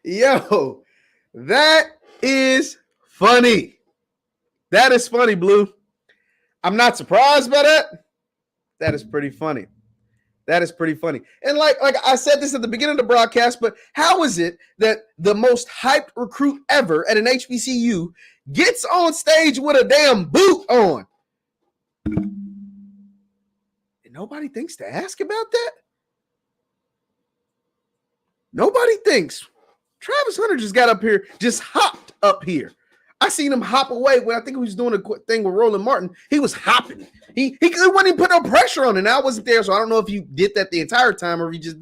Yo, that is funny. That is funny, Blue. I'm not surprised by that. That is pretty funny. That is pretty funny. And like I said this at the beginning of the broadcast, but how is it that the most hyped recruit ever at an HBCU gets on stage with a damn boot on? And nobody thinks to ask about that? Nobody thinks. Travis Hunter just got up here, just hopped up here. I seen him hop away when I think he was doing a thing with Roland Martin. He was hopping. He wasn't even putting no pressure on it. And I wasn't there, so I don't know if you did that the entire time or if you just.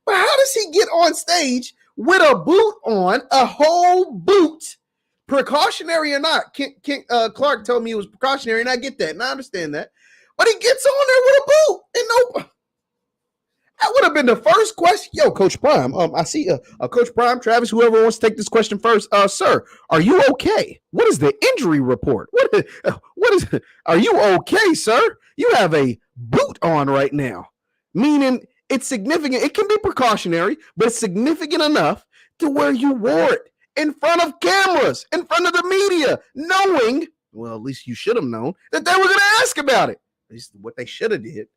But how does he get on stage with a boot on, a whole boot, precautionary or not? Clark told me it was precautionary, and I get that, and I understand that. But he gets on there with a boot, and no. That would have been the first question. Yo, Coach Prime. I see Coach Prime, Travis, whoever wants to take this question first. Sir, are you okay? What is the injury report? What is are you okay, sir? You have a boot on right now. Meaning it's significant. It can be precautionary, but it's significant enough to where you wore it in front of cameras, in front of the media, knowing, well, at least you should have known that they were going to ask about it. At least what they should have did.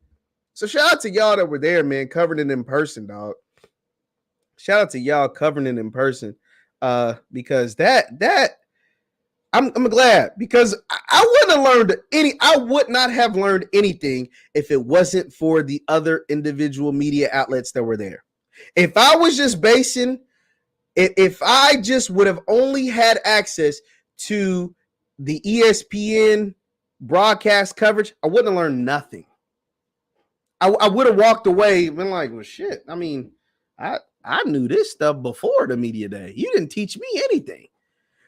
So shout out to y'all that were there, man, covering it in person, dog. Shout out to y'all covering it in person, because that I'm glad, because I would not have learned anything if it wasn't for the other individual media outlets that were there. If I was just if I just would have only had access to the ESPN broadcast coverage, I wouldn't have learned nothing. I would have walked away and been like, well, shit. I mean, I knew this stuff before the media day. You didn't teach me anything.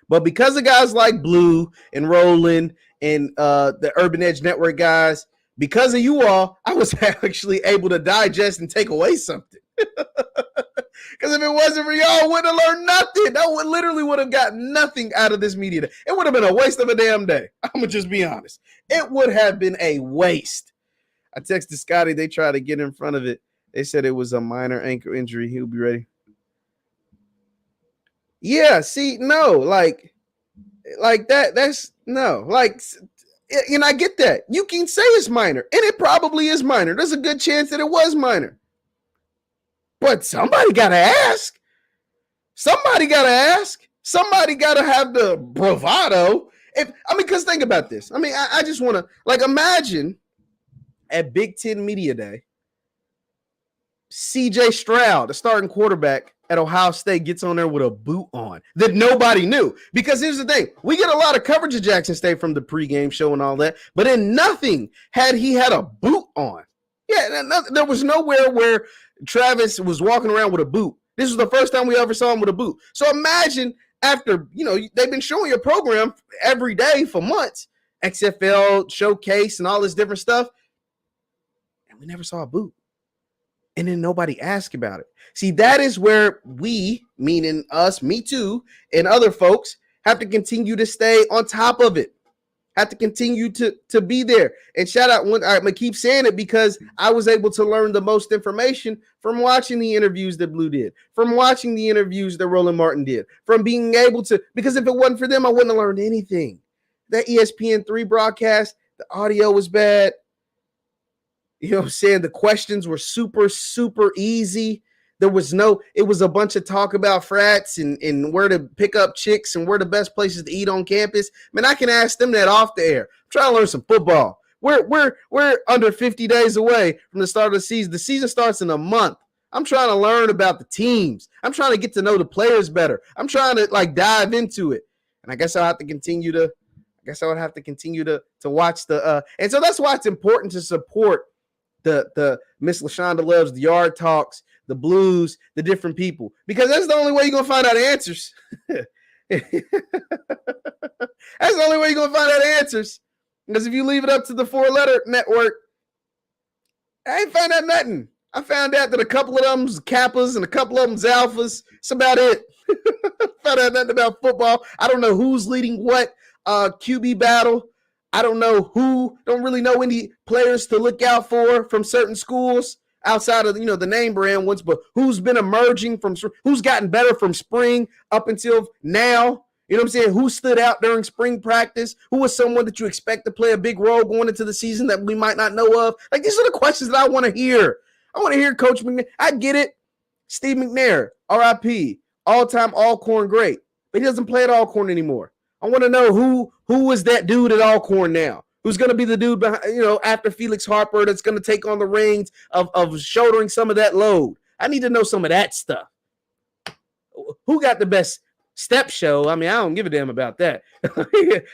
But because of guys like Blue and Roland and the Urban Edge Network guys, because of you all, I was actually able to digest and take away something. Because if it wasn't for y'all, I wouldn't have learned nothing. I literally would have gotten nothing out of this media day. It would have been a waste of a damn day. I'm going to just be honest. It would have been a waste. I texted Scotty. They tried to get in front of it. They said it was a minor ankle injury. He'll be ready. Yeah, see, no, like that. That's no, like, and I get that. You can say it's minor, and it probably is minor. There's a good chance that it was minor. But somebody got to ask. Somebody got to ask. Somebody got to have the bravado. Because think about this. I just want to, imagine at Big Ten Media Day, C.J. Stroud, the starting quarterback at Ohio State, gets on there with a boot on that nobody knew. Because here's the thing. We get a lot of coverage of Jackson State from the pregame show and all that, but in nothing had he had a boot on. Yeah, there was nowhere where Travis was walking around with a boot. This was the first time we ever saw him with a boot. So imagine after, they've been showing your program every day for months, XFL, showcase, and all this different stuff, and we never saw a boot. And then nobody asked about it. See, that is where we, meaning us, me too, and other folks, have to continue to stay on top of it. Have to continue to be there. And shout out, I'm going to keep saying it because I was able to learn the most information from watching the interviews that Blue did, from watching the interviews that Roland Martin did, from being able to, because if it wasn't for them, I wouldn't have learned anything. That ESPN3 broadcast, the audio was bad. You know what I'm saying? The questions were super, super easy. It was a bunch of talk about frats and where to pick up chicks and where the best places to eat on campus. Man, I can ask them that off the air. I'm trying to learn some football. We're under 50 days away from the start of the season. The season starts in a month. I'm trying to learn about the teams. I'm trying to get to know the players better. I'm trying to dive into it. And I guess I'll have to continue to watch and so that's why it's important to support the Miss LaShonda Loves, the Yard Talks, the Blues, the different people, because that's the only way you're going to find out answers. That's the only way you're going to find out answers. Because if you leave it up to the 4-letter network, I ain't find out nothing. I found out that a couple of them's Kappas and a couple of them's Alphas. That's about it. Found out nothing about football. I don't know who's leading what QB battle. I don't really know any players to look out for from certain schools outside of, the name brand ones, but who's been emerging who's gotten better from spring up until now. You know what I'm saying? Who stood out during spring practice? Who was someone that you expect to play a big role going into the season that we might not know of? These are the questions that I want to hear. I want to hear Coach McNair. I get it. Steve McNair, RIP, all-time Alcorn great, but he doesn't play at Alcorn anymore. I want to know who is that dude at Alcorn now? Who's going to be the dude behind, after Felix Harper that's going to take on the reins of shouldering some of that load? I need to know some of that stuff. Who got the best step show? I mean, I don't give a damn about that.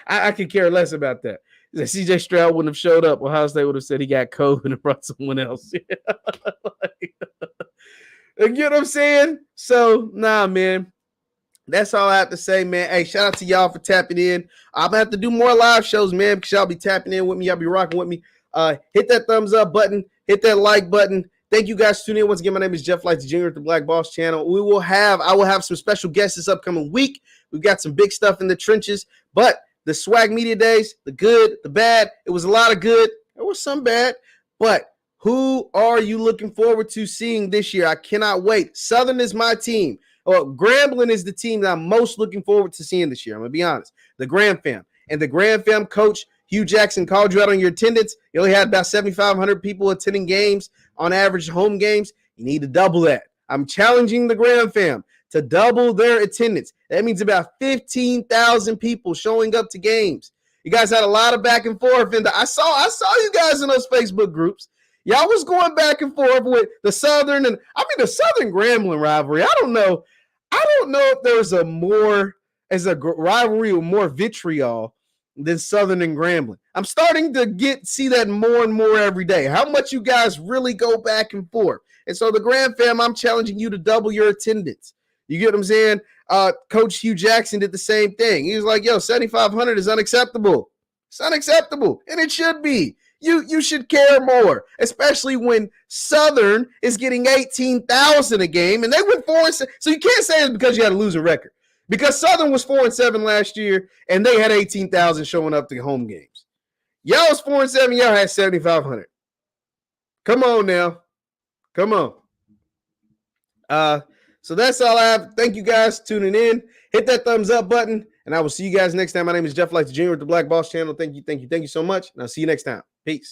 I could care less about that. CJ Stroud wouldn't have showed up. Ohio State would have said he got COVID and brought someone else. You know what I'm saying? So, nah, man. That's all I have to say, man. Hey, shout out to y'all for tapping in. I'm going to have to do more live shows, man, because y'all be tapping in with me. Y'all be rocking with me. Hit that thumbs up button. Hit that like button. Thank you guys for tuning in. Once again, my name is JeffLightsYjr at the Black Boss Channel. I will have some special guests this upcoming week. We've got some big stuff in the trenches, but the SWAC Media Days, the good, the bad, it was a lot of good. There was some bad, but who are you looking forward to seeing this year? I cannot wait. Southern is my team. Grambling is the team that I'm most looking forward to seeing this year. I'm going to be honest. The Gram Fam. And the Gram Fam coach, Hugh Jackson, called you out on your attendance. You only had about 7,500 people attending games on average, home games. You need to double that. I'm challenging the Gram Fam to double their attendance. That means about 15,000 people showing up to games. You guys had a lot of back and forth. And I saw you guys in those Facebook groups. Y'all was going back and forth with the Southern the Southern Grambling rivalry. I don't know if there's a rivalry with more vitriol than Southern and Grambling. I'm starting to see that more and more every day. How much you guys really go back and forth. And so the Gram Fam, I'm challenging you to double your attendance. You get what I'm saying? Coach Hugh Jackson did the same thing. He was like, 7,500 is unacceptable. It's unacceptable. And it should be. You should care more, especially when Southern is getting 18,000 a game and they went 4-7. So you can't say it's because you had a losing record, because Southern was 4-7 last year and they had 18,000 showing up to home games. Y'all was 4-7. Y'all had 7,500. Come on now. Come on. So that's all I have. Thank you guys for tuning in. Hit that thumbs up button, and I will see you guys next time. My name is JeffLightsJr at the Black Boss Channel. Thank you so much, and I'll see you next time. Peace.